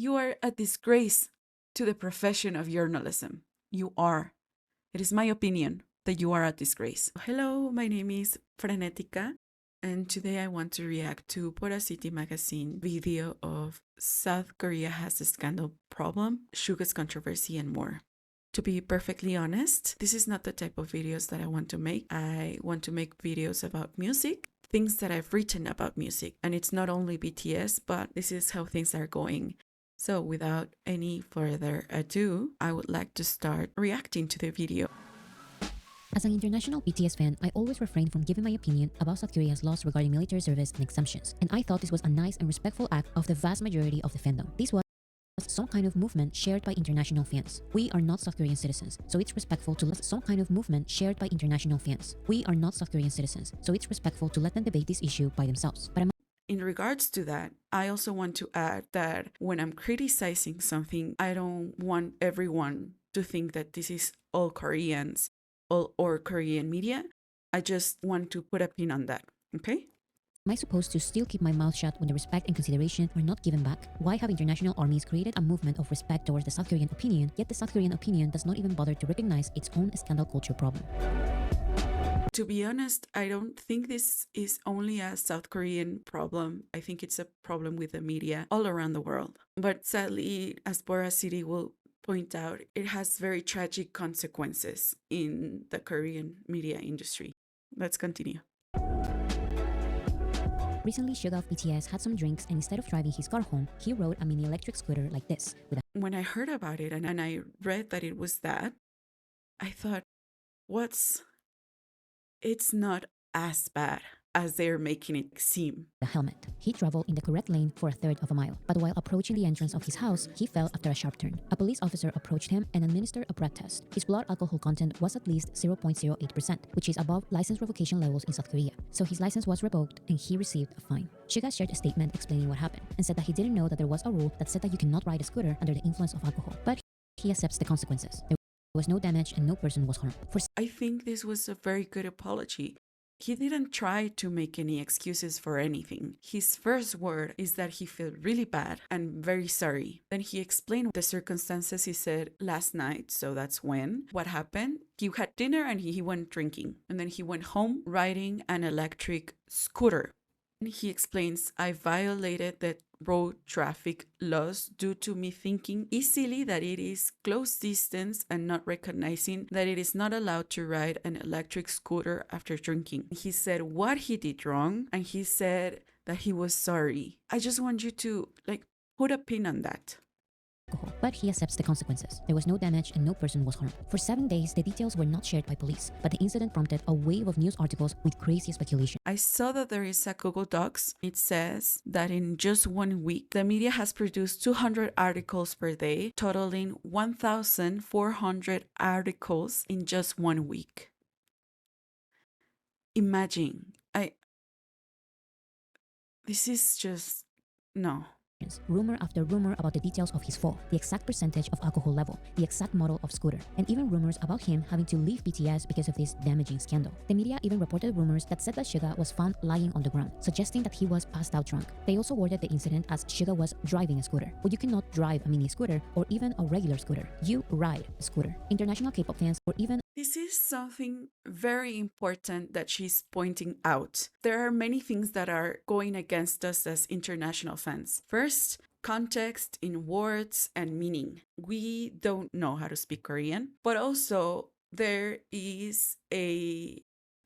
You are a disgrace to the profession of journalism. You are. It is my opinion that you are a disgrace. Hello, my name is Frenetica, and today I want to react to Boracity Magazine video of South Korea has a scandal problem, Suga's controversy, and more. To be perfectly honest, this is not the type of videos that I want to make. I want to make videos about music, things that I've written about music. And it's not only BTS, but this is how things are going. So without any further ado, I would like to start reacting to the video. As an international BTS fan, I always refrain from giving my opinion about South Korea's laws regarding military service and exemptions, and I thought this was a nice and respectful act of the vast majority of the fandom. This was some kind of movement shared by international fans. We are not South Korean citizens, so it's respectful to let some kind of movement shared by international fans. We are not South Korean citizens, so it's respectful to let them debate this issue by themselves. But in regards to that, I also want to add that when I'm criticizing something, I don't want everyone to think that this is all Koreans or Korean media. I just want to put a pin on that, okay? Am I supposed to still keep my mouth shut when the respect and consideration are not given back? Why have international armies created a movement of respect towards the South Korean opinion, yet the South Korean opinion does not even bother to recognize its own scandal culture problem? To be honest, I don't think this is only a South Korean problem. I think it's a problem with the media all around the world. But sadly, as Boracity will point out, it has very tragic consequences in the Korean media industry. Let's continue. Recently, Suga of BTS had some drinks, and instead of driving his car home, he rode a mini electric scooter like this. When I heard about it and I read that it was that, I thought, it's not as bad as they're making it seem. A helmet. He traveled in the correct lane for a third of a mile, but while approaching the entrance of his house, he fell after a sharp turn. A police officer approached him and administered a breath test. His blood alcohol content was at least 0.08%, which is above license revocation levels in South Korea. So his license was revoked and he received a fine. Suga shared a statement explaining what happened and said that he didn't know that there was a rule that said that you cannot ride a scooter under the influence of alcohol, but he accepts the consequences. There was no damage and no person was harmed. I think this was a very good apology. He didn't try to make any excuses for anything. His first word is that he felt really bad and very sorry. Then he explained the circumstances. He said last night, so that's when, what happened. He had dinner and he went drinking. And then he went home riding an electric scooter. And he explains, I violated the road traffic laws due to me thinking easily that it is close distance and not recognizing that it is not allowed to ride an electric scooter after drinking. He said what he did wrong and he said that he was sorry. I just want you to put a pin on that. But he accepts the consequences. There was no damage and no person was harmed. For 7 days, the details were not shared by police, but the incident prompted a wave of news articles with crazy speculation. I saw that there is a Google Docs. It says that in just 1 week, the media has produced 200 articles per day, totaling 1,400 articles in just 1 week. Imagine, this is just, no. Rumor after rumor about the details of his fall, the exact percentage of alcohol level, the exact model of scooter, and even rumors about him having to leave BTS because of this damaging scandal. The media even reported rumors that said that Suga was found lying on the ground, suggesting that he was passed out drunk. They also worded the incident as Suga was driving a scooter. But you cannot drive a mini scooter or even a regular scooter. You ride a scooter. International K-pop fans or even this is something very important that she's pointing out. There are many things that are going against us as international fans. First, context in words and meaning. We don't know how to speak Korean, but also there is an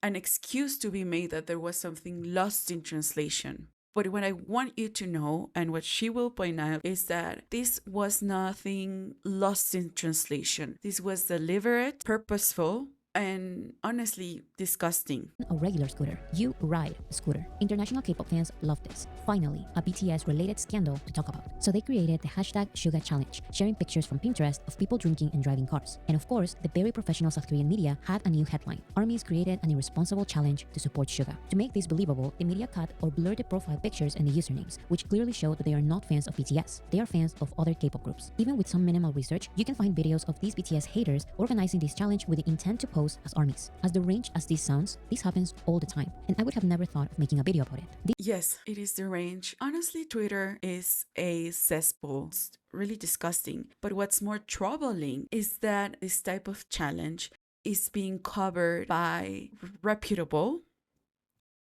excuse to be made that there was something lost in translation. But what I want you to know, and what she will point out, is that this was nothing lost in translation. This was deliberate, purposeful, and honestly disgusting. A regular scooter. You ride a scooter. International K-pop fans love this. Finally, a BTS-related scandal to talk about. So they created the hashtag Suga Challenge, sharing pictures from Pinterest of people drinking and driving cars. And of course, the very professional South Korean media had a new headline. Armies created an irresponsible challenge to support Suga. To make this believable, the media cut or blurred the profile pictures and the usernames, which clearly show that they are not fans of BTS. They are fans of other K-pop groups. Even with some minimal research, you can find videos of these BTS haters organizing this challenge with the intent to post pose as armies. As deranged as this sounds, this happens all the time, and I would have never thought of making a video about it. Yes, it is deranged. Honestly, Twitter is a cesspool. It's really disgusting. But what's more troubling is that this type of challenge is being covered by reputable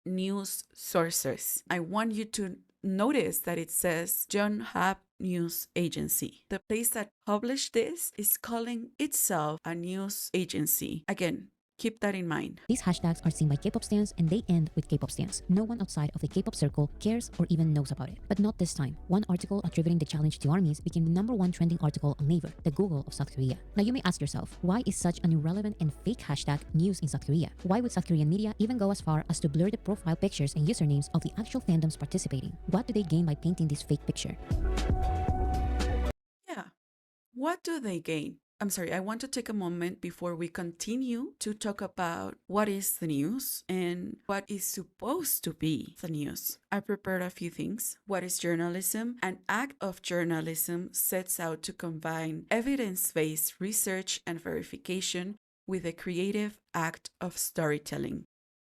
news sources. I want you to notice that it says John Hap News Agency. The place that published this is calling itself a news agency. Again, keep that in mind. These hashtags are seen by K-pop stans and they end with K-pop stans. No one outside of the K-pop circle cares or even knows about it. But not this time. One article attributing the challenge to armies became the #1 trending article on Naver, the Google of South Korea. Now you may ask yourself, why is such an irrelevant and fake hashtag news in South Korea? Why would South Korean media even go as far as to blur the profile pictures and usernames of the actual fandoms participating? What do they gain by painting this fake picture? Yeah, what do they gain? I'm sorry, I want to take a moment before we continue to talk about what is the news and what is supposed to be the news. I prepared a few things. What is journalism? An act of journalism sets out to combine evidence-based research and verification with a creative act of storytelling.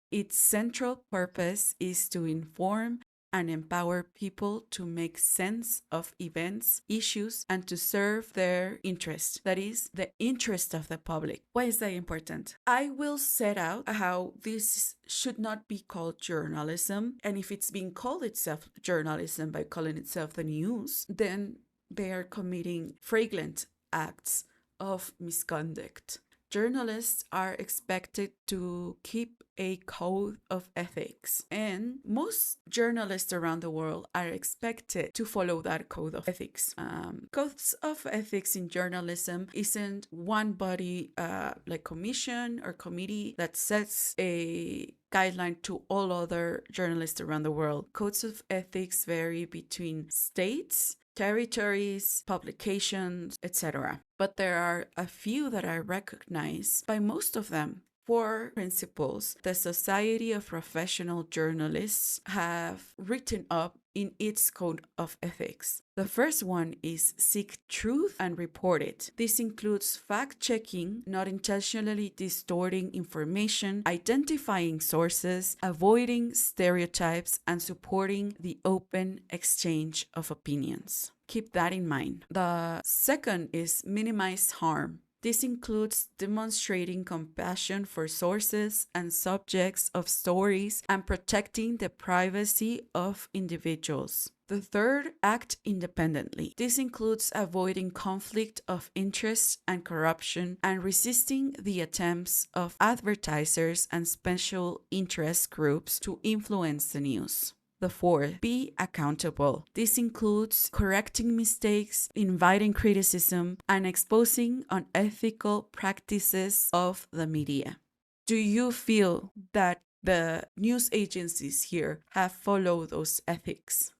Its central purpose is to inform and empower people to make sense of events, issues, and to serve their interest. That is, the interest of the public. Why is that important? I will set out how this should not be called journalism, and if it's being called itself journalism by calling itself the news, then they are committing flagrant acts of misconduct. Journalists are expected to keep a code of ethics, and most journalists around the world are expected to follow that code of ethics. Codes of ethics in journalism isn't one body like commission or committee that sets a guideline to all other journalists around the world. Codes of ethics vary between states, territories, publications, etc. But there are a few that are recognized by most of them. 4 principles the Society of Professional Journalists have written up in its code of ethics. The first one is seek truth and report it. This includes fact-checking, not intentionally distorting information, identifying sources, avoiding stereotypes, and supporting the open exchange of opinions. Keep that in mind. The second is minimize harm. This includes demonstrating compassion for sources and subjects of stories and protecting the privacy of individuals. The third, act independently. This includes avoiding conflict of interest and corruption and resisting the attempts of advertisers and special interest groups to influence the news. The fourth, be accountable. This includes correcting mistakes, inviting criticism, and exposing unethical practices of the media. Do you feel that the news agencies here have followed those ethics?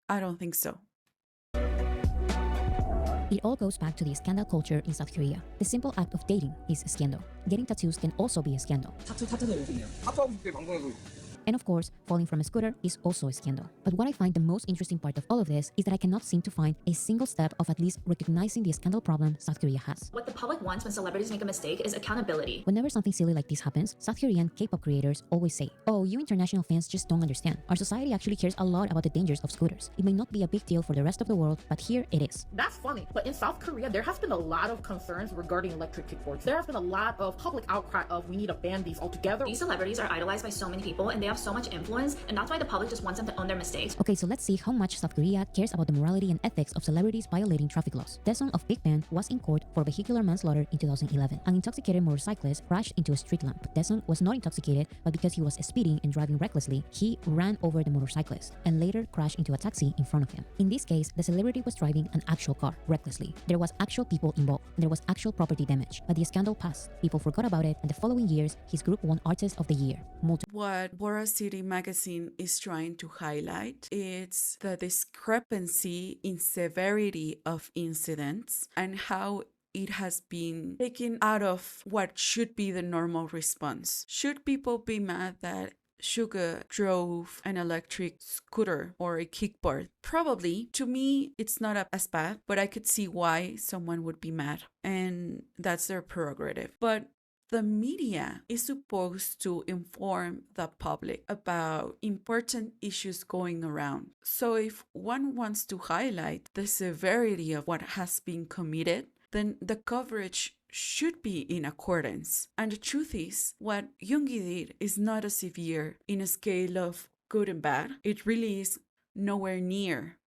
I don't think so. It all goes back to the scandal culture in South Korea. The simple act of dating is a scandal. Getting tattoos can also be a scandal. And of course, falling from a scooter is also a scandal. But what I find the most interesting part of all of this is that I cannot seem to find a single step of at least recognizing the scandal problem South Korea has. What the public wants when celebrities make a mistake is accountability. Whenever something silly like this happens, South Korean K-pop creators always say, "Oh, you international fans just don't understand. Our society actually cares a lot about the dangers of scooters. It may not be a big deal for the rest of the world, but here it is." That's funny, but in South Korea, there has been a lot of concerns regarding electric kickboards. There has been a lot of public outcry of we need to ban these altogether. These celebrities are idolized by so many people and they have so much influence, and that's why the public just wants them to own their mistakes. Okay, so let's see how much South Korea cares about the morality and ethics of celebrities violating traffic laws. Daesun of Big Bang was in court for vehicular manslaughter in 2011. An intoxicated motorcyclist crashed into a street lamp. Daesun was not intoxicated, but because he was speeding and driving recklessly, he ran over the motorcyclist and later crashed into a taxi in front of him. In this case, the celebrity was driving an actual car recklessly. There was actual people involved, and there was actual property damage. But the scandal passed. People forgot about it, and the following years, his group won Artist of the Year. What Boracity Magazine is trying to highlight is the discrepancy in severity of incidents and how it has been taken out of what should be the normal response. Should people be mad that Suga drove an electric scooter or a kickboard? Probably. To me, it's not as bad, but I could see why someone would be mad, and that's their prerogative. But the media is supposed to inform the public about important issues going around. So if one wants to highlight the severity of what has been committed, then the coverage should be in accordance. And the truth is, what Yoongi did is not as severe in a scale of good and bad. It really is nowhere near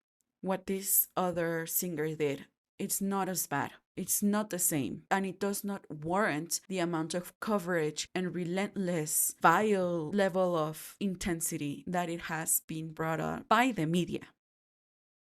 what this other singer did. It's not as bad. It's not the same. And it does not warrant the amount of coverage and relentless, vile level of intensity that it has been brought up by the media.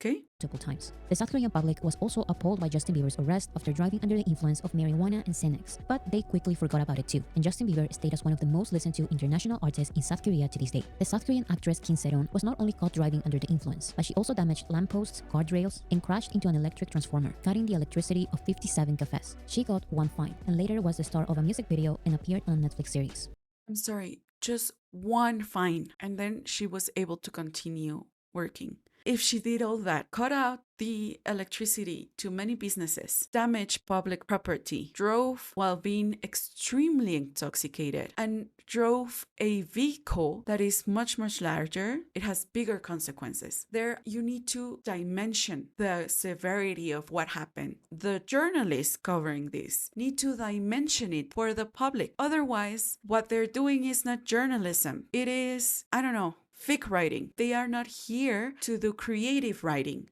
Okay? Multiple times. The South Korean public was also appalled by Justin Bieber's arrest after driving under the influence of marijuana and Xanax, but they quickly forgot about it too, and Justin Bieber stayed as one of the most listened to international artists in South Korea to this day. The South Korean actress Kim Se-ron was not only caught driving under the influence, but she also damaged lampposts, guardrails, and crashed into an electric transformer, cutting the electricity of 57 cafes. She got one fine, and later was the star of a music video and appeared on a Netflix series. I'm sorry, just one fine, and then she was able to continue working. If she did all that, cut out the electricity to many businesses, damaged public property, drove while being extremely intoxicated, and drove a vehicle that is much, much larger, it has bigger consequences. There, you need to dimension the severity of what happened. The journalists covering this need to dimension it for the public. Otherwise, what they're doing is not journalism. It is, I don't know, fic writing. They are not here to do creative writing.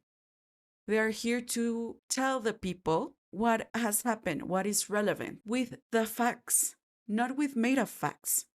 They are here to tell the people what has happened, what is relevant, with the facts, not with made-up facts.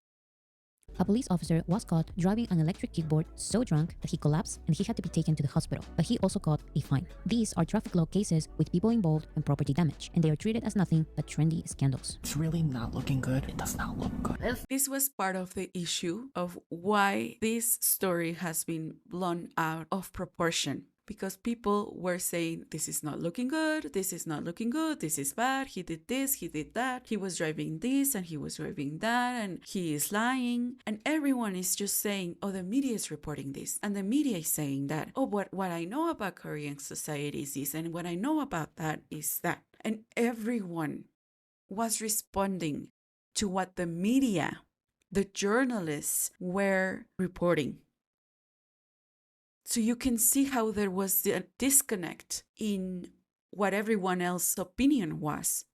A police officer was caught driving an electric kickboard so drunk that he collapsed and he had to be taken to the hospital, but he also got a fine. These are traffic law cases with people involved and property damage, and they are treated as nothing but trendy scandals. It's really not looking good. It does not look good. This was part of the issue of why this story has been blown out of proportion. Because people were saying, this is not looking good, this is not looking good, this is bad, he did this, he did that, he was driving this and he was driving that, and he is lying. And everyone is just saying, oh, the media is reporting this. And the media is saying that, oh, what I know about Korean society is this, and what I know about that is that. And everyone was responding to what the media, the journalists, were reporting. So you can see how there was a disconnect in what everyone else's opinion was,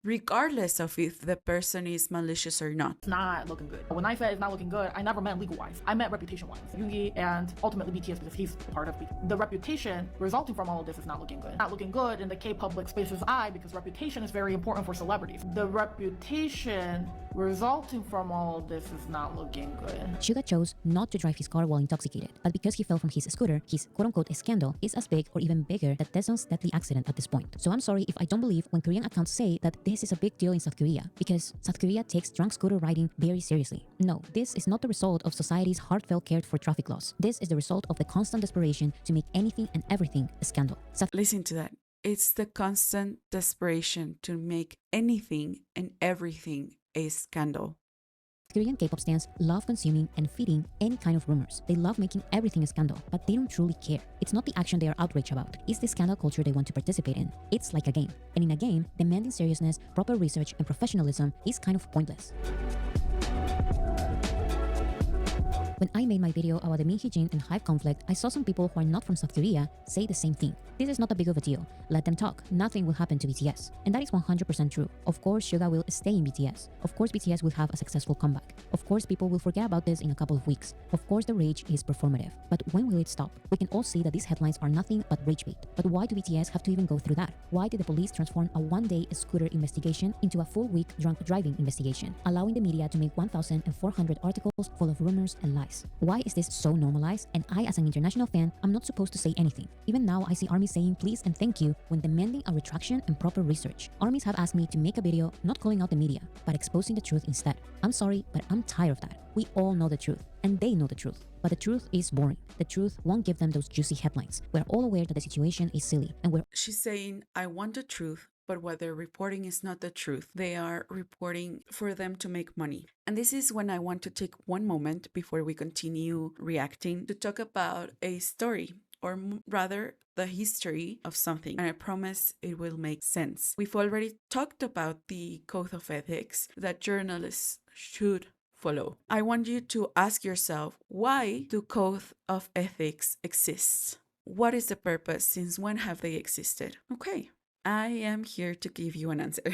regardless of if the person is malicious or not. It's not looking good. When I said it's not looking good, I never meant legal-wise. I meant reputation-wise. Yoongi and ultimately BTS, because he's part of BTS. The reputation resulting from all of this is not looking good. Not looking good in the K-public space's eye, because reputation is very important for celebrities. The reputation resulting from all of this is not looking good. Suga chose not to drive his car while intoxicated, but because he fell from his scooter, his quote-unquote scandal is as big or even bigger than Daesung's deadly accident at this point. So I'm sorry if I don't believe when Korean accounts say that this is a big deal in South Korea, because South Korea takes drunk scooter riding very seriously. No, this is not the result of society's heartfelt care for traffic laws. This is the result of the constant desperation to make anything and everything a scandal. Listen to that. It's the constant desperation to make anything and everything a scandal. Korean K-pop stans love consuming and feeding any kind of rumors. They love making everything a scandal, but they don't truly care. It's not the action they are outraged about. It's the scandal culture they want to participate in. It's like a game. And in a game, demanding seriousness, proper research, and professionalism is kind of pointless. When I made my video about the Min-hee-jin and HYBE conflict, I saw some people who are not from South Korea say the same thing. This is not a big of a deal. Let them talk. Nothing will happen to BTS. And that is 100% true. Of course, Suga will stay in BTS. Of course, BTS will have a successful comeback. Of course, people will forget about this in a couple of weeks. Of course, the rage is performative. But when will it stop? We can all see that these headlines are nothing but rage bait. But why do BTS have to even go through that? Why did the police transform a one-day scooter investigation into a full-week drunk driving investigation, allowing the media to make 1,400 articles full of rumors and lies? Why is this so normalized? And I, as an international fan, I'm not supposed to say anything. Even now, I see ARMY saying please and thank you when demanding a retraction and proper research. ARMYs have asked me to make a video not calling out the media, but exposing the truth instead. I'm sorry, but I'm tired of that. We all know the truth, and they know the truth. But the truth is boring. The truth won't give them those juicy headlines. We're all aware that the situation is silly, and She's saying, I want the truth, but what they're reporting is not the truth. They are reporting for them to make money. And this is when I want to take one moment before we continue reacting to talk about a story or rather the history of something, and I promise it will make sense. We've already talked about the Code of Ethics that journalists should follow. I want you to ask yourself, why do Code of Ethics exist? What is the purpose? Since when have they existed? Okay, I am here to give you an answer.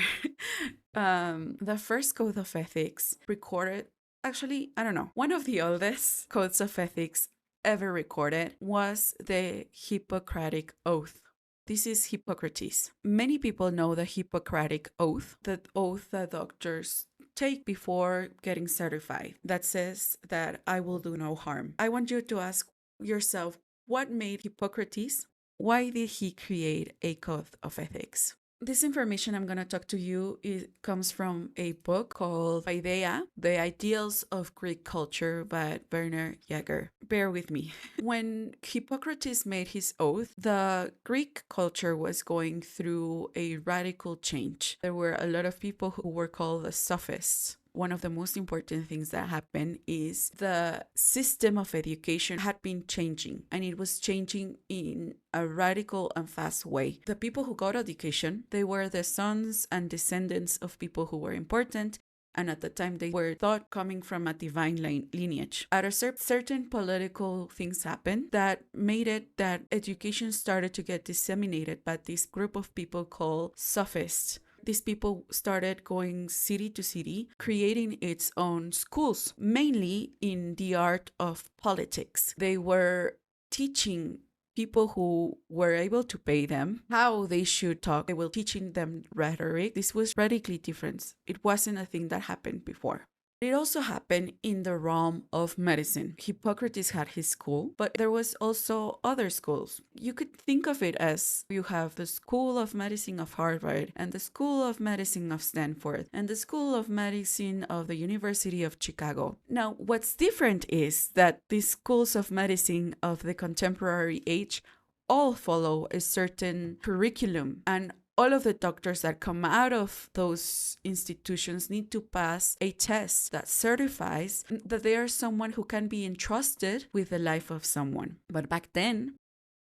The first Code of Ethics recorded, actually, I don't know, one of the oldest codes of ethics ever recorded was the Hippocratic Oath. This is Hippocrates. Many people know the Hippocratic Oath, the oath that doctors take before getting certified, that says that I will do no harm. I want you to ask yourself, what made Hippocrates? Why did he create a code of ethics? This information I'm going to talk to you comes from a book called Paideia, The Ideals of Greek Culture by Werner Jaeger. Bear with me. When Hippocrates made his oath, the Greek culture was going through a radical change. There were a lot of people who were called the sophists. One of the most important things that happened is the system of education had been changing, and it was changing in a radical and fast way. The people who got education, they were the sons and descendants of people who were important, and at the time they were thought coming from a divine lineage. At a certain political things happened that made it that education started to get disseminated by this group of people called sophists. These people started going city to city, creating its own schools, mainly in the art of politics. They were teaching people who were able to pay them how they should talk. They were teaching them rhetoric. This was radically different. It wasn't a thing that happened before. It also happened in the realm of medicine. Hippocrates had his school, but there was also other schools. You could think of it as you have the School of Medicine of Harvard and the School of Medicine of Stanford and the School of Medicine of the University of Chicago. Now, what's different is that these schools of medicine of the contemporary age all follow a certain curriculum, and all of the doctors that come out of those institutions need to pass a test that certifies that they are someone who can be entrusted with the life of someone. But back then,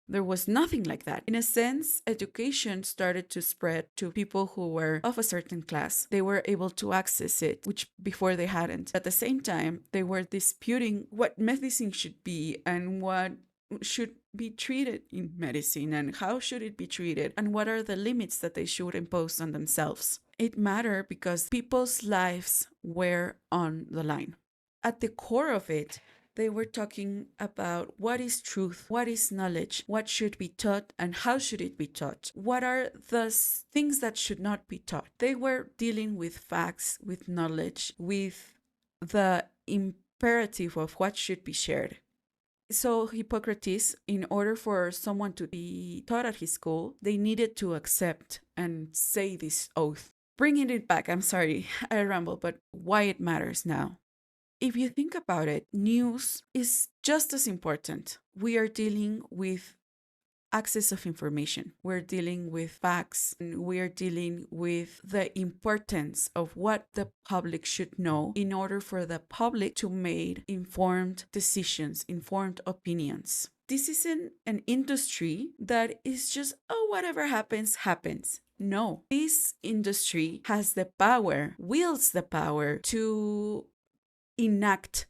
there was nothing like that. In a sense, education started to spread to people who were of a certain class. They were able to access it, which before they hadn't. At the same time, they were disputing what medicine should be and what should be treated in medicine and how should it be treated and what are the limits that they should impose on themselves. It mattered because people's lives were on the line. At the core of it, they were talking about what is truth, what is knowledge, what should be taught, and how should it be taught. What are the things that should not be taught? They were dealing with facts, with knowledge, with the imperative of what should be shared. So Hippocrates, in order for someone to be taught at his school, they needed to accept and say this oath. Bringing it back, I'm sorry, I ramble, but why it matters now. If you think about it, news is just as important. We are dealing with access of information. We're dealing with facts, and we're dealing with the importance of what the public should know in order for the public to make informed decisions, informed opinions. This isn't an industry that is just, oh, whatever happens, happens. No, this industry has the power, wields the power to enact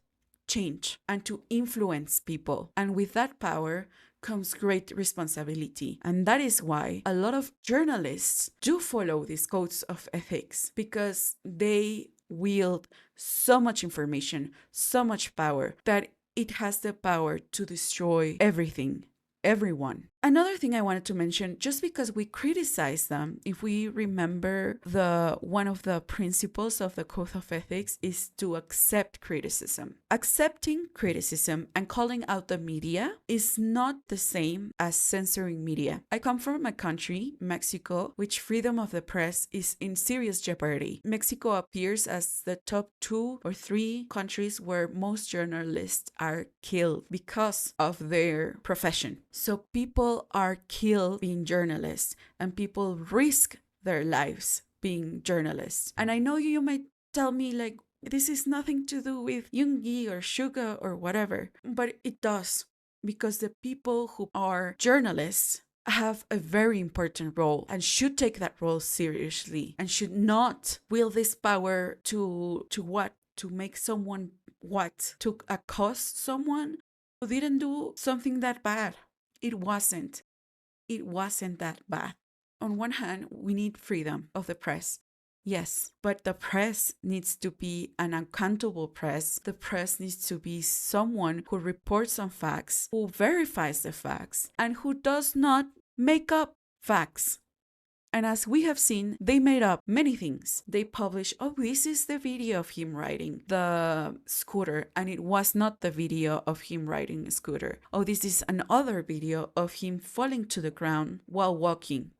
change and to influence people. And with that power comes great responsibility. And that is why a lot of journalists do follow these codes of ethics, because they wield so much information, so much power, that it has the power to destroy everything, everyone. Another thing I wanted to mention, just because we criticize them, if we remember one of the principles of the Code of Ethics is to accept criticism. Accepting criticism and calling out the media is not the same as censoring media. I come from a country, Mexico, which freedom of the press is in serious jeopardy. Mexico appears as the top 2 or 3 countries where most journalists are killed because of their profession. So people are killed being journalists, and people risk their lives being journalists. And I know you might tell me, like, this is nothing to do with Yoongi or Suga or whatever, but it does. because the people who are journalists have a very important role and should take that role seriously and should not wield this power to what? To make someone what? To accost someone who didn't do something that bad. It wasn't. It wasn't that bad. On one hand, we need freedom of the press. Yes, but the press needs to be an accountable press. The press needs to be someone who reports on facts, who verifies the facts, and who does not make up facts. And as we have seen, they made up many things. They published, oh, this is the video of him riding the scooter, and it was not the video of him riding a scooter. Oh, this is another video of him falling to the ground while walking,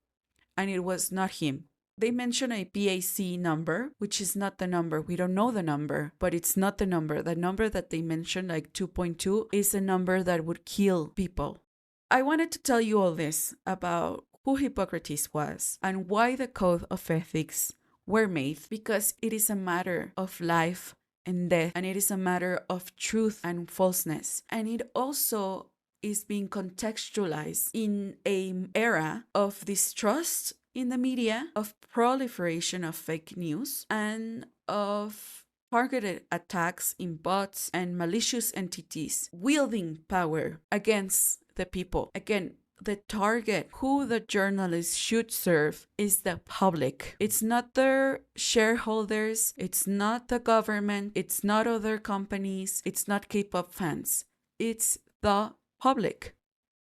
and it was not him. They mention a BAC number, which is not the number. We don't know the number, but it's not the number. The number that they mentioned, like 2.2, is a number that would kill people. I wanted to tell you all this about who Hippocratic was and why the Code of Ethics were made, because it is a matter of life and death, and it is a matter of truth and falseness. And it also is being contextualized in an era of distrust in the media, of proliferation of fake news, and of targeted attacks in bots and malicious entities wielding power against the people. Again, the target, who the journalists should serve, is the public. It's not their shareholders, it's not the government, it's not other companies, it's not K-pop fans. It's the public.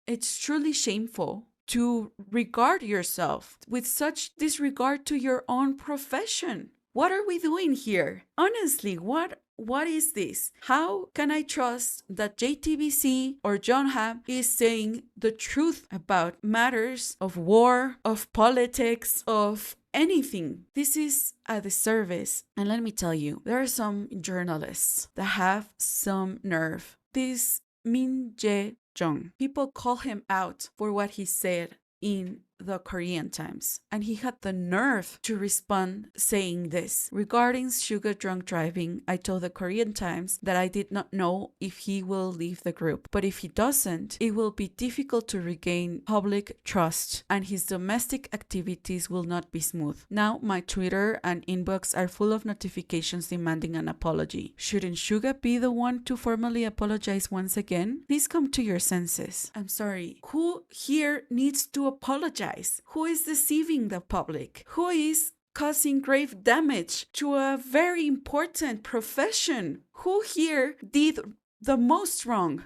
It's truly shameful to regard yourself with such disregard to your own profession. What are we doing here? Honestly, what is this? How can I trust that JTBC or John Hamm is saying the truth about matters of war, of politics, of anything? This is a disservice. And let me tell you, there are some journalists that have some nerve. This Min Jae-jung, people call him out for what he said in the Korean Times, and he had the nerve to respond saying this: regarding Suga drunk driving, I told the Korean Times that I did not know if he will leave the group, but if he doesn't, it will be difficult to regain public trust and his domestic activities will not be smooth. Now my Twitter and inbox are full of notifications demanding an apology. Shouldn't Suga be the one to formally apologize once again? Please come to your senses. I'm sorry. Who here needs to apologize? Who is deceiving the public? Who is causing grave damage to a very important profession? Who here did the most wrong?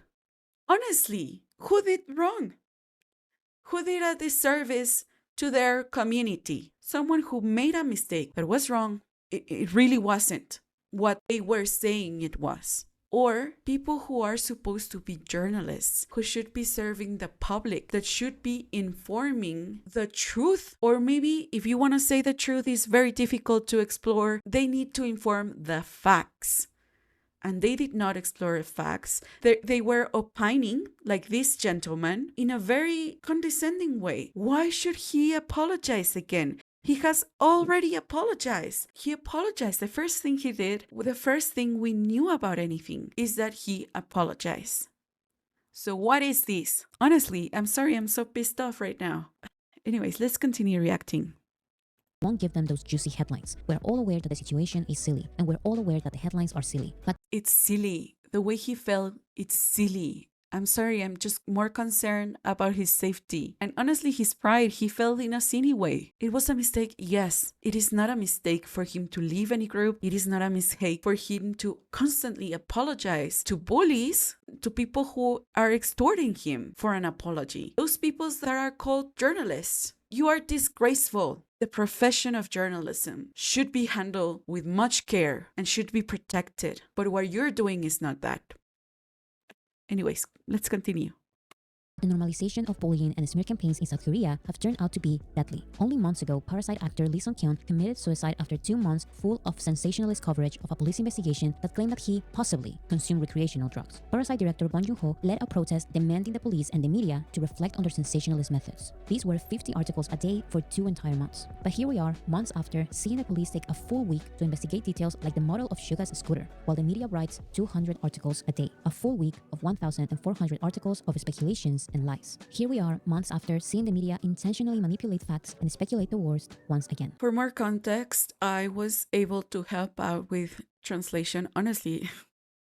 Honestly, who did wrong? Who did a disservice to their community? Someone who made a mistake that was wrong. It really wasn't what they were saying it was. Or people who are supposed to be journalists, who should be serving the public, that should be informing the truth. Or maybe if you want to say the truth is very difficult to explore, they need to inform the facts. And they did not explore the facts. They were opining, like this gentleman, in a very condescending way. Why should he apologize again? He has already apologized. He apologized. The first thing he did, the first thing we knew about anything, is that he apologized. So what is this? Honestly, I'm sorry, I'm so pissed off right now. Anyways, let's continue reacting. Won't give them those juicy headlines. We're all aware that the situation is silly, and we're all aware that the headlines are silly. But it's silly. The way he felt, it's silly. I'm sorry, I'm just more concerned about his safety. And honestly, his pride, he felt in a silly way. It was a mistake, yes. It is not a mistake for him to leave any group. It is not a mistake for him to constantly apologize to bullies, to people who are extorting him for an apology. Those people that are called journalists. You are disgraceful. The profession of journalism should be handled with much care and should be protected. But what you're doing is not that. Anyways, let's continue. The normalization of bullying and smear campaigns in South Korea have turned out to be deadly. Only months ago, Parasite actor Lee Sun-kyun committed suicide after 2 months full of sensationalist coverage of a police investigation that claimed that he possibly consumed recreational drugs. Parasite director Bong Joon-ho led a protest demanding the police and the media to reflect on their sensationalist methods. These were 50 articles a day for 2 entire months. But here we are, months after, seeing the police take a full week to investigate details like the model of Suga's scooter, while the media writes 200 articles a day. A full week of 1,400 articles of speculations and lies. Here we are, months after, seeing the media intentionally manipulate facts and speculate the worst once again. For more context, I was able to help out with translation. Honestly,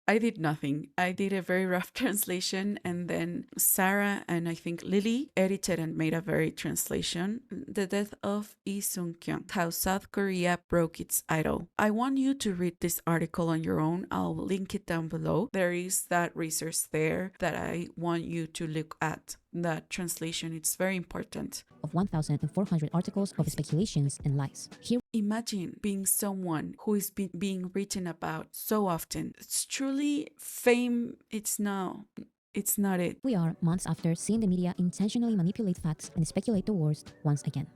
I did nothing. I did a very rough translation, and then Sarah and I think Lily edited and made a very translation. The death of Lee Sun-kyun, how South Korea broke its idol. I want you to read this article on your own. I'll link it down below. There is that resource there that I want you to look at. That translation, it's very important. Of 1,400 articles of speculations and lies. Here Imagine being someone who is being written about so often. It's truly fame. It's not it. we are, months after, seeing the media intentionally manipulate facts and speculate the worst once again.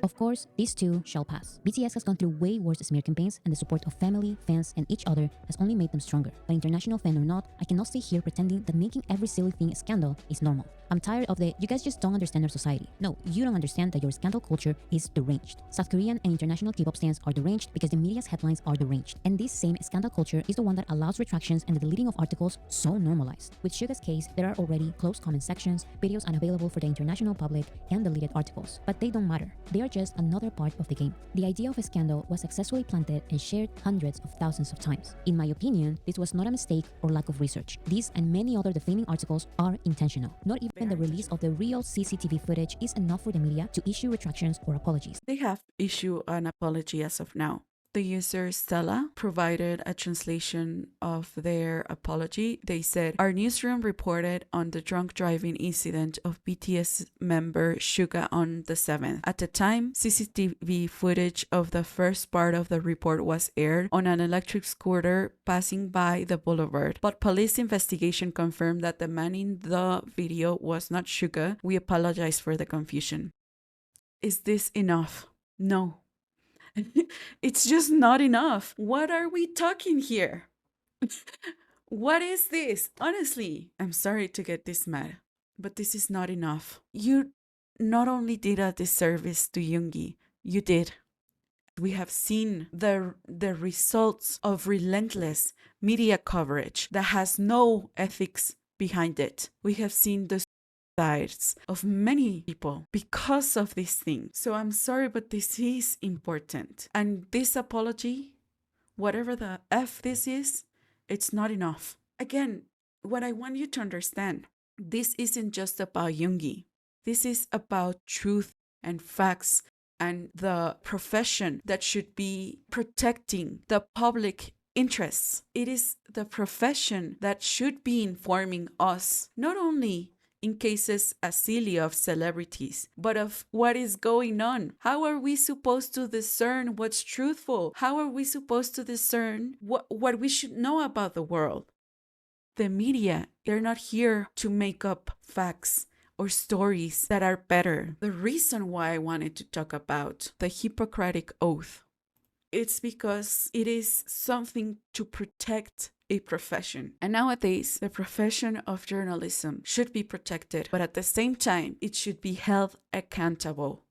Of course, these too shall pass. BTS has gone through way worse smear campaigns, and the support of family, fans, and each other has only made them stronger. But international fan or not, I cannot stay here pretending that making every silly thing a scandal is normal. I'm tired of the, you guys just don't understand our society. No, you don't understand that your scandal culture is deranged. South Korean and international K-pop stans are deranged because the media's headlines are deranged. And this same scandal culture is the one that allows retractions and the deleting of articles so normalized. With Suga's case, there are already closed comment sections, videos unavailable for the international public, and deleted articles. But they don't matter. They are just another part of the game. The idea of a scandal was successfully planted and shared hundreds of thousands of times. In my opinion, this was not a mistake or lack of research. These and many other defaming articles are intentional. Not even the release of the real CCTV footage is enough for the media to issue retractions or apologies. They have issued an apology as of now. The user Stella provided a translation of their apology. They said, "Our newsroom reported on the drunk driving incident of BTS member Suga on the 7th. At the time, CCTV footage of the first part of the report was aired on an electric scooter passing by the boulevard. But police investigation confirmed that the man in the video was not Suga. We apologize for the confusion." Is this enough? No. It's just not enough. What are we talking here? What is this? Honestly, I'm sorry to get this mad, but this is not enough. You not only did a disservice to Yoongi, you did. We have seen the results of relentless media coverage that has no ethics behind it. We have seen the sides of many people because of this thing. So I'm sorry, but this is important. And this apology, whatever the F this is, it's not enough. Again, what I want you to understand, this isn't just about Yoongi. This is about truth and facts and the profession that should be protecting the public interests. It is the profession that should be informing us, not only in cases as silly of celebrities, but of what is going on. How are we supposed to discern what's truthful? How are we supposed to discern what we should know about the world? The media, they're not here to make up facts or stories that are better. The reason why I wanted to talk about the Hippocratic Oath, it's because it is something to protect a profession. And nowadays, the profession of journalism should be protected, but at the same time, it should be held accountable.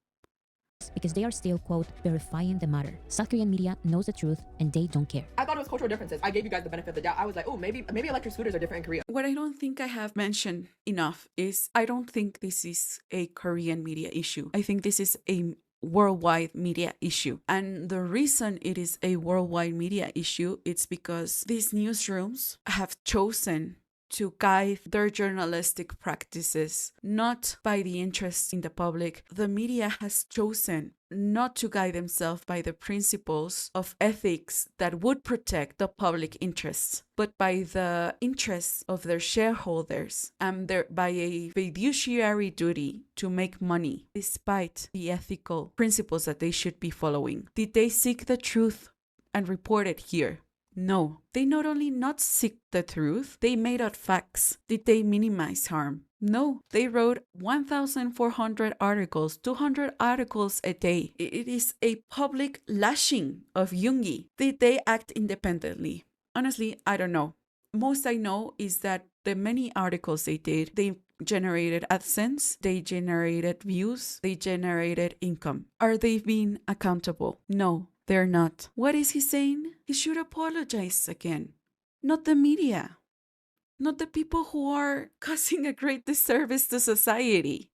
Because they are still, quote, verifying the matter. South Korean media knows the truth and they don't care. I thought it was cultural differences. I gave you guys the benefit of the doubt. I was like, oh, maybe electric scooters are different in Korea. What I don't think I have mentioned enough is I don't think this is a Korean media issue. I think this is a worldwide media issue. And the reason it is a worldwide media issue, it's because these newsrooms have chosen to guide their journalistic practices not by the interest in the public. The media has chosen not to guide themselves by the principles of ethics that would protect the public interests, but by the interests of their shareholders and by a fiduciary duty to make money, despite the ethical principles that they should be following. Did they seek the truth and report it here? No, they not only not seek the truth, they made out facts. Did they minimize harm? No, they wrote 1,400 articles, 200 articles a day. It is a public lashing of Jungi. Did they act independently? Honestly, I don't know. Most I know is that the many articles they did, they generated AdSense, they generated views, they generated income. Are they being accountable? No, they're not. What is he saying? He should apologize again. Not the media. Not the people who are causing a great disservice to society.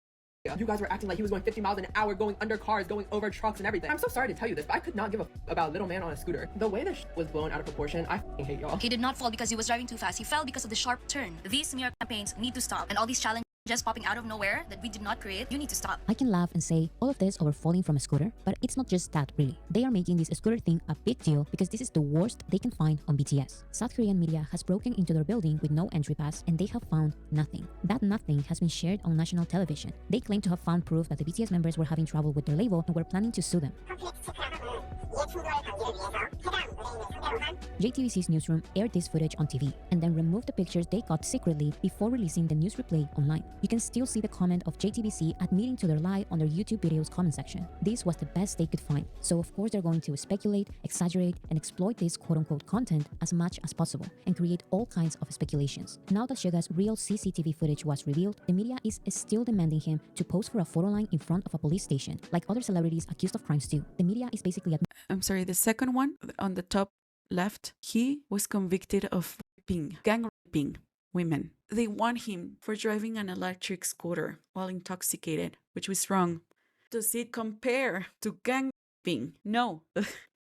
You guys were acting like he was going 50 miles an hour, going under cars, going over trucks and everything. I'm so sorry to tell you this, but I could not give a about little man on a scooter. The way this was blown out of proportion, I hate y'all. He did not fall because he was driving too fast. He fell because of the sharp turn. These smear campaigns need to stop, and all these challenges popping out of nowhere that we did not create, you need to stop. I can laugh and say all of this over falling from a scooter, but it's not just that really. They are making this scooter thing a big deal because this is the worst they can find on BTS. South Korean media has broken into their building with no entry pass and they have found nothing. That nothing has been shared on national television. They claim to have found proof that the BTS members were having trouble with their label and were planning to sue them. JTBC's newsroom aired this footage on TV and then removed the pictures they got secretly before releasing the news replay online. You can still see the comment of JTBC admitting to their lie on their YouTube video's comment section. This was the best they could find, so of course they're going to speculate, exaggerate, and exploit this quote-unquote content as much as possible and create all kinds of speculations. Now that Suga's real CCTV footage was revealed, the media is still demanding him to pose for a photo line in front of a police station, like other celebrities accused of crimes do. The media is basically I'm sorry, the second one on the top left, he was convicted of gang raping women. They want him for driving an electric scooter while intoxicated, which was wrong. Does it compare to gang raping? No.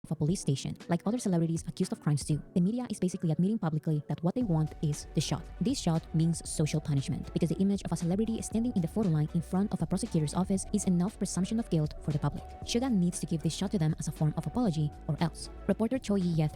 of a police station, like other celebrities accused of crimes do. The media is basically admitting publicly that what they want is the shot. This shot means social punishment because the image of a celebrity standing in the photo line in front of a prosecutor's office is enough presumption of guilt for the public. Suga needs to give this shot to them as a form of apology or else. Reporter Choi Yi-ye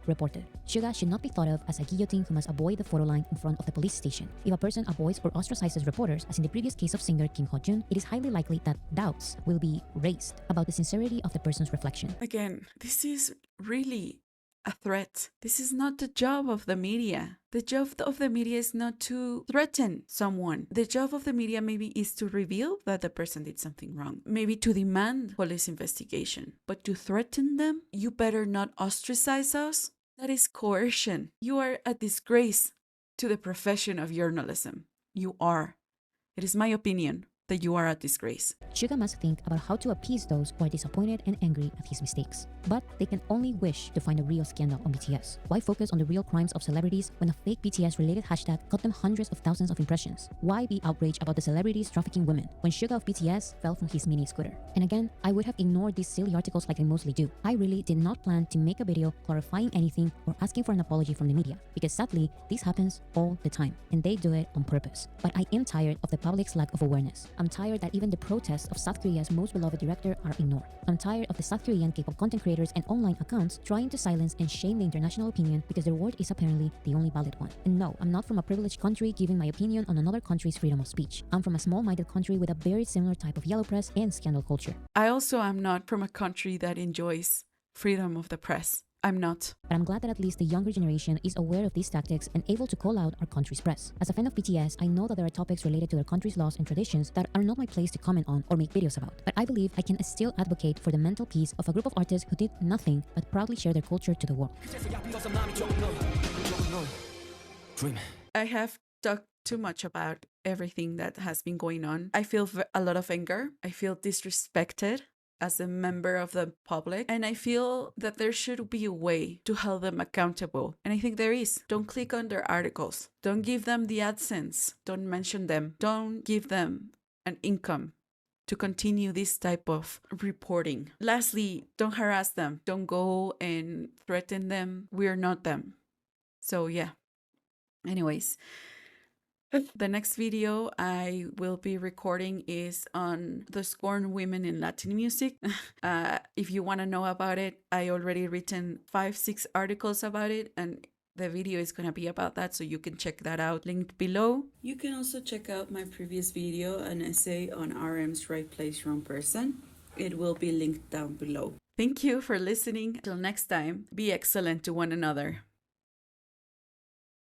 reported, Suga should not be thought of as a guillotine who must avoid the photo line in front of the police station. If a person avoids or ostracizes reporters, as in the previous case of singer Kim Ho-jun, it is highly likely that doubts will be raised about the sincerity of the person's reflection. Again, this is really a threat. This is not the job of the media. The job of the media is not to threaten someone. The job of the media maybe is to reveal that the person did something wrong. Maybe to demand police investigation. But to threaten them, you better not ostracize us. That is coercion. You are a disgrace to the profession of journalism. You are. It is my opinion that you are a disgrace. Suga must think about how to appease those who are disappointed and angry at his mistakes. But they can only wish to find a real scandal on BTS. Why focus on the real crimes of celebrities when a fake BTS-related hashtag got them hundreds of thousands of impressions? Why be outraged about the celebrities trafficking women when Suga of BTS fell from his mini scooter? And again, I would have ignored these silly articles like I mostly do. I really did not plan to make a video clarifying anything or asking for an apology from the media, because sadly, this happens all the time, and they do it on purpose. But I am tired of the public's lack of awareness. I'm tired that even the protests of South Korea's most beloved director are ignored. I'm tired of the South Korean K-pop content creators and online accounts trying to silence and shame the international opinion because their word is apparently the only valid one. And no, I'm not from a privileged country giving my opinion on another country's freedom of speech. I'm from a small-minded country with a very similar type of yellow press and scandal culture. I also am not from a country that enjoys freedom of the press. I'm not. But I'm glad that at least the younger generation is aware of these tactics and able to call out our country's press. As a fan of BTS, I know that there are topics related to their country's laws and traditions that are not my place to comment on or make videos about. But I believe I can still advocate for the mental peace of a group of artists who did nothing but proudly share their culture to the world. I have talked too much about everything that has been going on. I feel a lot of anger. I feel disrespected as a member of the public, and I feel that there should be a way to hold them accountable, and I think there is. Don't click on their articles, don't give them the AdSense, don't mention them, don't give them an income to continue this type of reporting. Lastly, don't harass them, don't go and threaten them. We're not them. So yeah, anyways, the next video I will be recording is on the Scorned women in Latin music. If you want to know about it, I already written 5-6 articles about it, and the video is going to be about that, so you can check that out, linked below. You can also check out my previous video, an essay on RM's right place, wrong person. It will be linked down below. Thank you for listening. Till next time, be excellent to one another.